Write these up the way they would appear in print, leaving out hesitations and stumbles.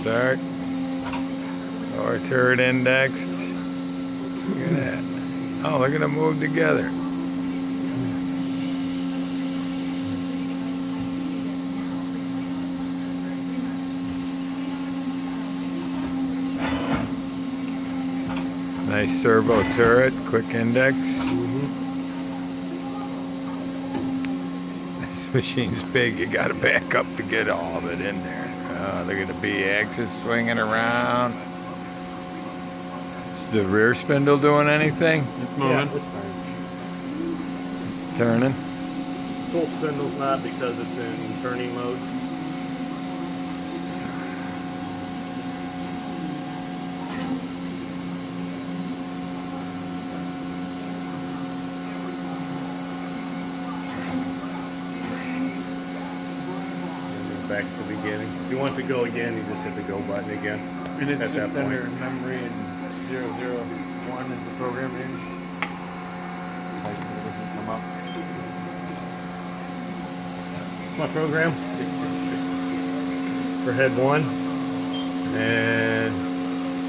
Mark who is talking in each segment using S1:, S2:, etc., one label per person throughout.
S1: start. Lower turret indexed. Look at that. Oh, look at them move together. Nice servo turret, quick index. This machine's big, you gotta back up to get all of it in there. Look at the B-axis swinging around. Is the rear spindle doing anything?
S2: It's moving.
S3: Yeah, it's fine.
S1: Turning?
S3: Full spindle's not because it's in turning mode. Back to the beginning. If you want to go again, you just hit the go button again.
S2: And it's
S3: at
S2: just
S3: that
S2: under
S3: point.
S2: memory and 001 is the program name. Like it doesn't come up.
S3: My program for head 1 and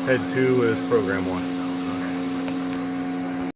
S3: head 2 is program 1.